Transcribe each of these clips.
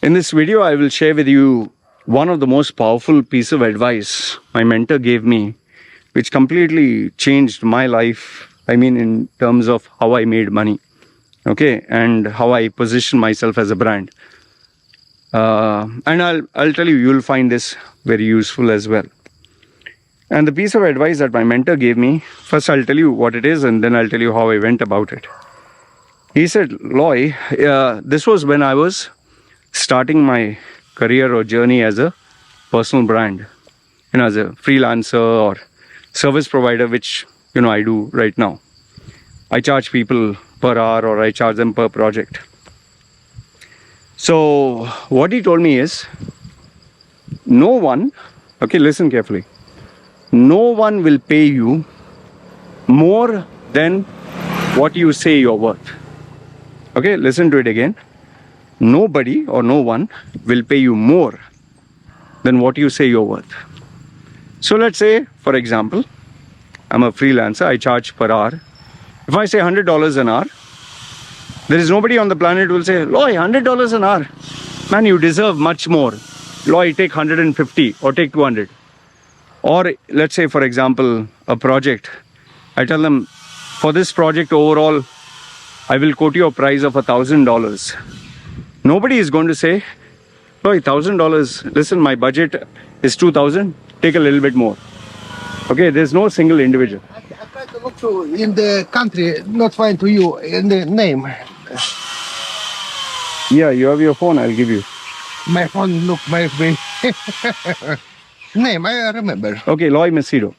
In this video, I will share with you one of the most powerful piece of advice my mentor gave me, which completely changed my life. I mean, in terms of how I made money, okay, and how I position myself as a brand. And I'll tell you, you'll find this very useful as well. And the piece of advice that my mentor gave me, first I'll tell you what it is, and then I'll tell you how I went about it. He said, Loy, this was when I was starting my career or journey as a personal brand, as a freelancer or service provider, which, I do right now. I charge people per hour or I charge them per project. So what he told me is, no one, okay, listen carefully, no one will pay you more than what you say you're worth. Okay, listen to it again. Nobody or no one will pay you more than what you say you're worth. So let's say, for example, I'm a freelancer, I charge per hour. If I say $100 an hour, there is nobody on the planet who will say, Loy, $100 an hour. Man, you deserve much more. Loy, take 150 or take 200. Or let's say, for example, a project. I tell them, for this project overall, I will quote you a price of $1,000. Nobody is going to say, Loy, $1,000, listen, my budget is 2,000, take a little bit more. Okay, there's no single individual. I try to look to in the country, not find to you in the name. Yeah, you have your phone, I'll give you. My phone look my name, I remember. Okay, Loy Machedo.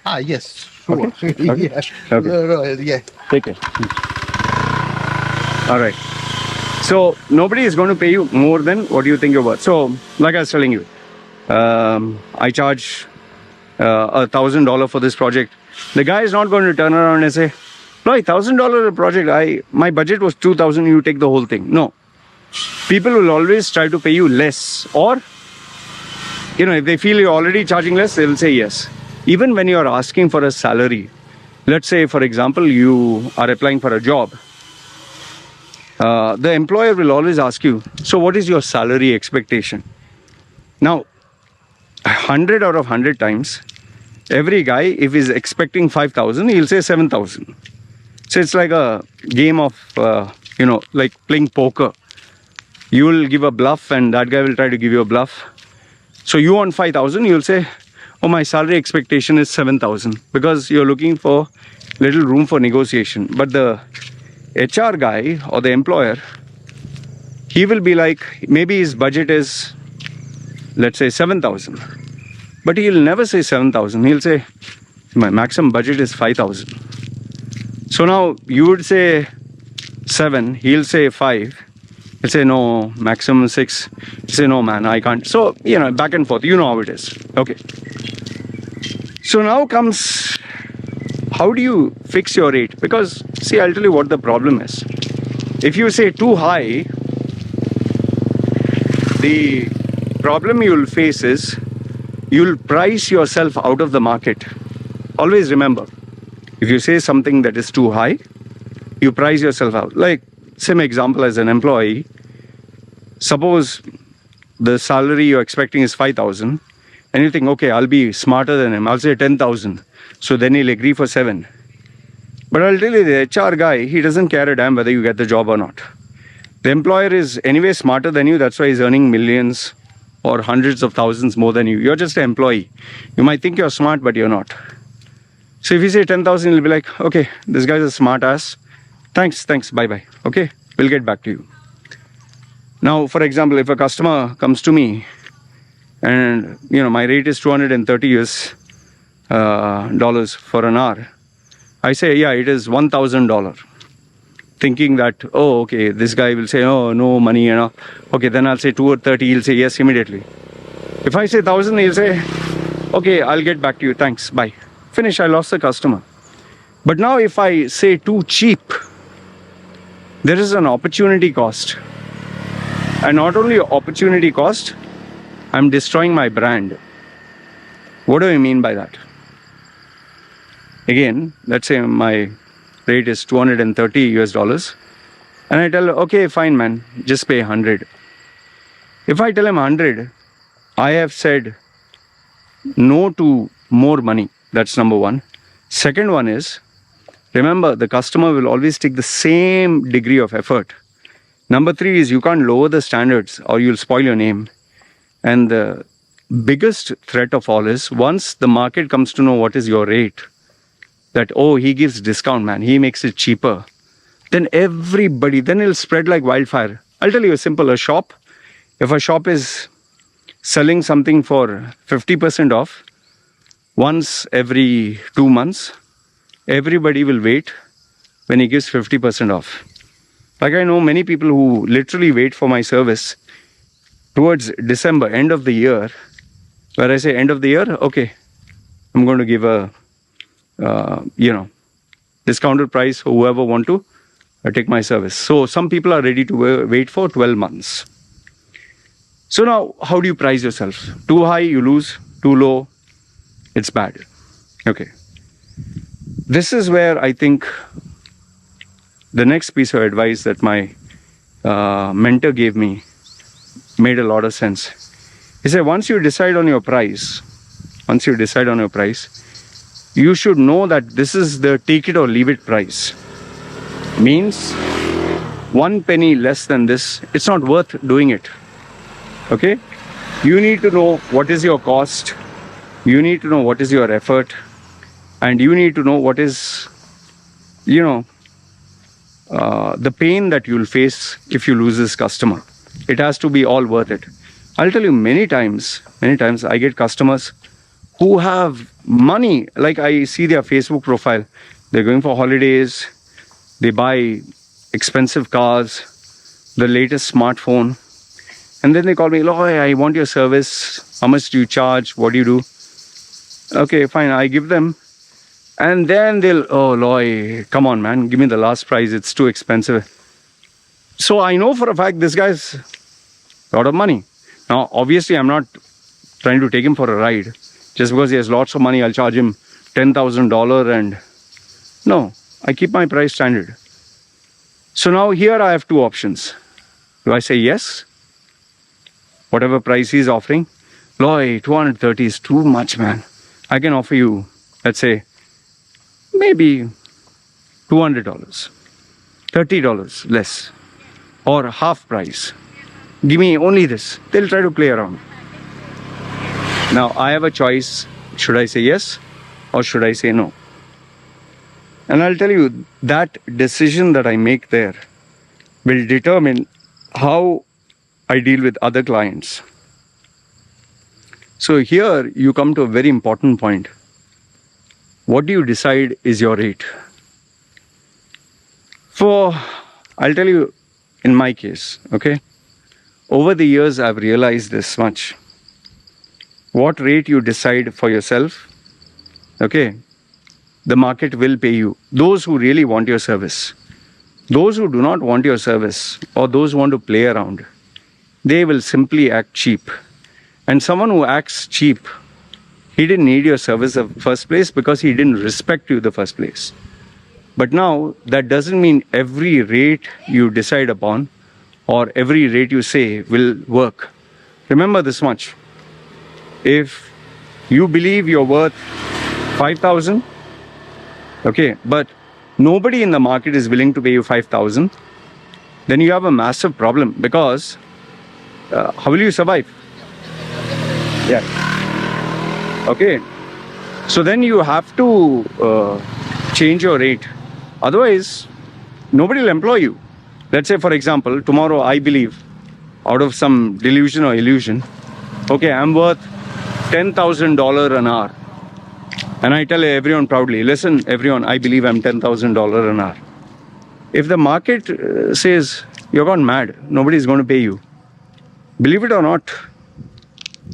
Ah, yes. Sure. Okay. Okay. Yeah. Okay. Yeah. Take it. All right. So nobody is going to pay you more than what you think you're worth. So like I was telling you, I charge $1,000 for this project. The guy is not going to turn around and say, Loy, $1,000 a project, my budget was 2,000, you take the whole thing. No. People will always try to pay you less, or if they feel you're already charging less, they will say yes. Even when you're asking for a salary, let's say, for example, you are applying for a job, the employer will always ask you, so what is your salary expectation? Now, 100 out of 100 times, every guy, if he's expecting 5,000, he'll say 7,000. So it's like a game of, like playing poker. You will give a bluff and that guy will try to give you a bluff. So you want 5,000, you'll say, oh, my salary expectation is 7,000, because you're looking for little room for negotiation. But the HR guy or the employer, he will be like, maybe his budget is, let's say 7,000. But he'll never say 7,000. He'll say, my maximum budget is 5,000. So now you would say 7, he'll say 5. He'll say, no, maximum 6. He'll say, no, man, I can't. So, back and forth. You know how it is. Okay. So now comes, how do you fix your rate? Because, see, I'll tell you what the problem is. If you say too high, the problem you'll face is you'll price yourself out of the market. Always remember, if you say something that is too high, you price yourself out. Like, same example as an employee. Suppose the salary you're expecting is 5,000, and you think, okay, I'll be smarter than him. I'll say 10,000. So then he'll agree for 7. But I'll tell you, the HR guy, he doesn't care a damn whether you get the job or not. The employer is anyway smarter than you. That's why he's earning millions or hundreds of thousands more than you. You're just an employee. You might think you're smart, but you're not. So if you say 10,000, he'll be like, okay, this guy's a smart ass. Thanks, bye-bye. Okay, we'll get back to you. Now, for example, if a customer comes to me and, my rate is $230 dollars for an hour, I say, yeah, it is $1,000. Thinking that, oh, okay, this guy will say, oh, no money, Okay, then I'll say 230, he'll say yes immediately. If I say 1,000, he'll say, okay, I'll get back to you, thanks, bye. Finish, I lost the customer. But now if I say too cheap, there is an opportunity cost. And not only opportunity cost, I'm destroying my brand. What do I mean by that? Again, let's say my rate is $230 US, and I tell her, okay, fine, man, just pay 100. If I tell him 100, I have said no to more money. That's number one. Second one is, remember, the customer will always take the same degree of effort. Number three is you can't lower the standards or you'll spoil your name. And the biggest threat of all is once the market comes to know what is your rate, that, oh, he gives discount, man, he makes it cheaper, then everybody, then it'll spread like wildfire. I'll tell you a simple, if a shop is selling something for 50% off once every 2 months, everybody will wait when he gives 50% off. Like I know many people who literally wait for my service towards December, end of the year, where I say end of the year, okay, I'm going to give a, discounted price for whoever want to take my service. So some people are ready to wait for 12 months. So now, how do you price yourself? Too high, you lose. Too low, it's bad. Okay. This is where I think the next piece of advice that my mentor gave me made a lot of sense. He said, once you decide on your price, you should know that this is the take it or leave it price. Means 1 penny less than this, it's not worth doing it. Okay? You need to know what is your cost, you need to know what is your effort, and you need to know what is, the pain that you'll face if you lose this customer. It has to be all worth it. I'll tell you many times I get customers who have money, like I see their Facebook profile, they're going for holidays, they buy expensive cars, the latest smartphone, and then they call me, Loy, I want your service, how much do you charge, what do you do? Okay, fine, I give them, and then they'll, oh Loy, come on man, give me the last price, it's too expensive. So I know for a fact this guy's a lot of money. Now obviously I'm not trying to take him for a ride. Just because he has lots of money, I'll charge him $10,000 and no, I keep my price standard. So now here I have two options. Do I say yes? Whatever price he's offering. Loy, 230 is too much, man. I can offer you, let's say, maybe $200, $30 less, or half price. Give me only this. They'll try to play around. Now I have a choice. Should I say yes or should I say no? And I'll tell you, that decision that I make there will determine how I deal with other clients. So here you come to a very important point. What do you decide is your rate? I'll tell you, in my case, okay, over the years I've realized this much. What rate you decide for yourself, okay, the market will pay you. Those who really want your service. Those who do not want your service or those who want to play around, they will simply act cheap. And someone who acts cheap, he didn't need your service in the first place because he didn't respect you in the first place. But now that doesn't mean every rate you decide upon or every rate you say will work. Remember this much. If you believe you're worth 5,000, okay, but nobody in the market is willing to pay you 5,000, then you have a massive problem because how will you survive? Yeah. Okay. So then you have to change your rate. Otherwise, nobody will employ you. Let's say, for example, tomorrow I believe, out of some delusion or illusion, okay, I'm worth $10,000 an hour. And I tell everyone proudly, listen, everyone, I believe I'm $10,000 an hour. If the market says, you're gone mad, nobody's going to pay you, believe it or not,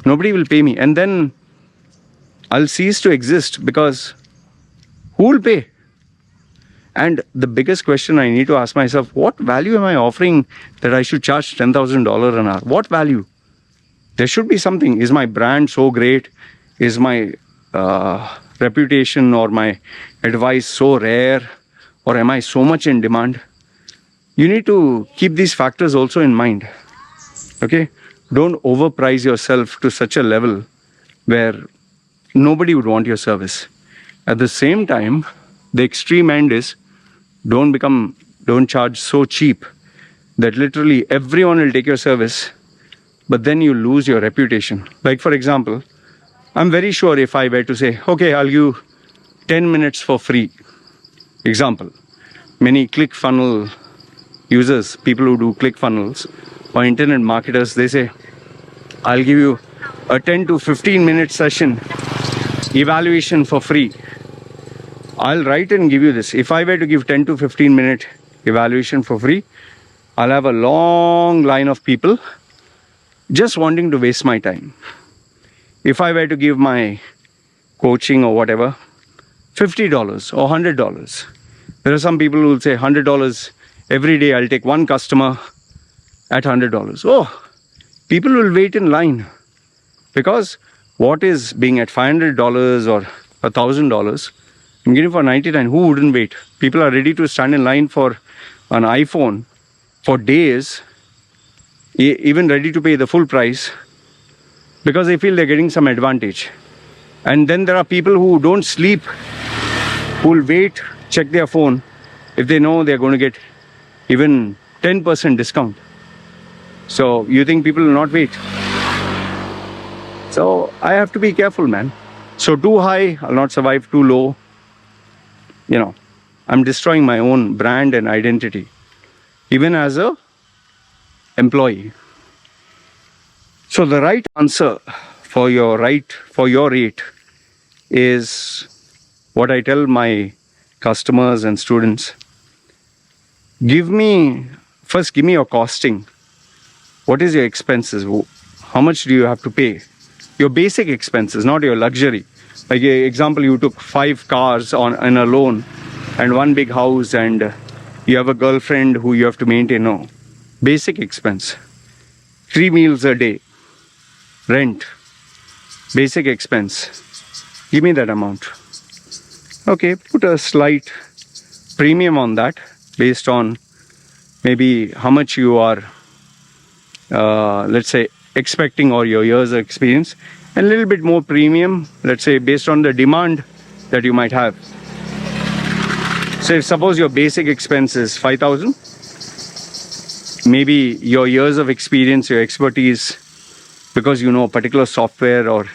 nobody will pay me. And then I'll cease to exist because who will pay? And the biggest question I need to ask myself, what value am I offering that I should charge $10,000 an hour? What value? There should be something. Is my brand so great? Is my reputation or my advice so rare? Or am I so much in demand? You need to keep these factors also in mind. Okay? don't overprice yourself to such a level where nobody would want your service. At the same time, the extreme end is don't charge so cheap that literally everyone will take your service, but then you lose your reputation. Like for example, I'm very sure if I were to say, okay, I'll give 10 minutes for free. Example, many ClickFunnels users, people who do ClickFunnels or internet marketers, they say, I'll give you a 10 to 15 minute session evaluation for free. I'll write and give you this. If I were to give 10 to 15 minute evaluation for free, I'll have a long line of people just wanting to waste my time. If I were to give my coaching or whatever, $50 or $100, there are some people who will say $100 every day, I'll take one customer at $100. Oh, people will wait in line, because what is being at $500 or $1,000, I'm getting for 99. Who wouldn't wait? People are ready to stand in line for an iPhone for days, even ready to pay the full price, because they feel they're getting some advantage. And then there are people who don't sleep, who will wait, check their phone, if they know they're going to get even 10% discount. So you think people will not wait? So I have to be careful, man. So too high, I'll not survive. Too low, I'm destroying my own brand and identity, even as a employee. So the right answer for your rate is what I tell my customers and students. First give me your costing. What is your expenses? How much do you have to pay? Your basic expenses, not your luxury. Like example, you took 5 cars on a loan and 1 big house, and you have a girlfriend who you have to maintain. No. Basic expense. 3 meals a day. Rent. Basic expense. Give me that amount. Okay, put a slight premium on that based on maybe how much you are, let's say, expecting, or your years of experience, and a little bit more premium, let's say, based on the demand that you might have. So if suppose your basic expense is 5,000, maybe your years of experience, your expertise, because you know particular software or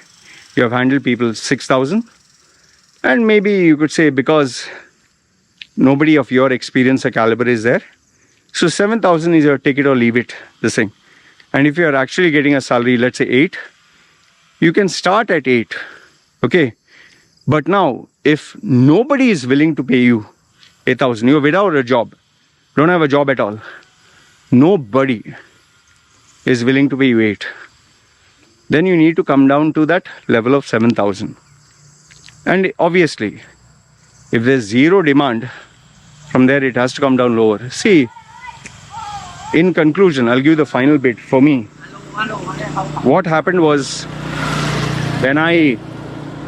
you have handled people, 6,000. And maybe you could say, because nobody of your experience or caliber is there, so 7,000 is your take it or leave it, this thing. And if you are actually getting a salary, let's say 8, you can start at 8, okay? But now, if nobody is willing to pay you 8,000, you're without a job, don't have a job at all, nobody is willing to pay you 8, then you need to come down to that level of 7,000. And obviously, if there's zero demand, from there it has to come down lower. See, in conclusion, I'll give you the final bit. For me, what happened was, when I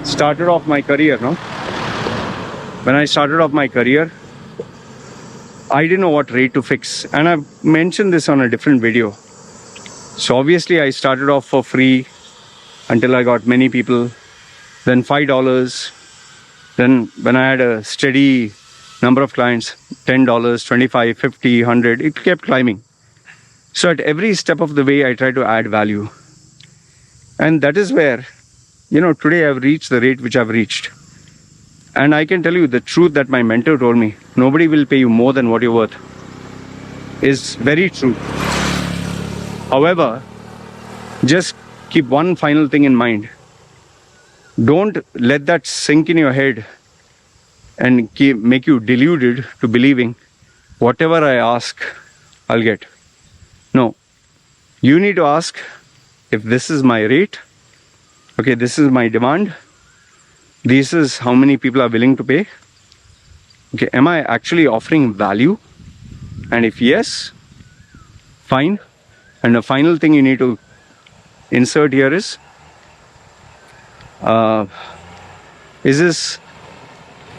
started off my career, I didn't know what rate to fix. And I've mentioned this on a different video. So obviously I started off for free until I got many people, then $5. Then when I had a steady number of clients, $10, $25, $50, $100, it kept climbing. So at every step of the way, I try to add value. And that is where, today I've reached the rate which I've reached. And I can tell you the truth that my mentor told me, nobody will pay you more than what you're worth, is very true. However, just keep one final thing in mind. Don't let that sink in your head and make you deluded to believing whatever I ask, I'll get. No. You need to ask, if this is my rate, okay, this is my demand, this is how many people are willing to pay. Okay, am I actually offering value? And if yes, fine. And the final thing you need to insert here is this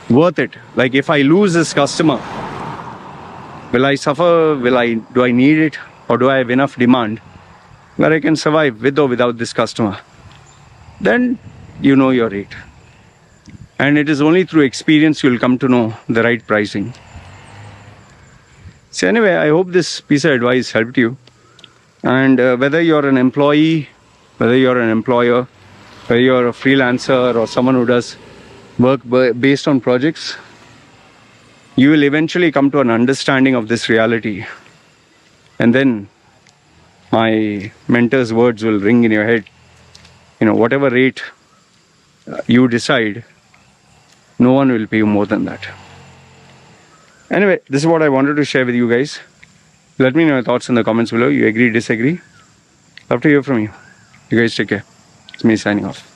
worth it? Like, if I lose this customer, will I suffer? Do I need it? Or do I have enough demand where I can survive with or without this customer, then you know your rate. And it is only through experience you'll come to know the right pricing. So anyway, I hope this piece of advice helped you. And whether you're an employee, whether you're an employer, whether you're a freelancer or someone who does work based on projects, you will eventually come to an understanding of this reality. And then my mentor's words will ring in your head. You know, whatever rate you decide, no one will pay you more than that. Anyway, this is what I wanted to share with you guys. Let me know your thoughts in the comments below. You agree, disagree? Love to hear from you. You guys take care. It's me signing off.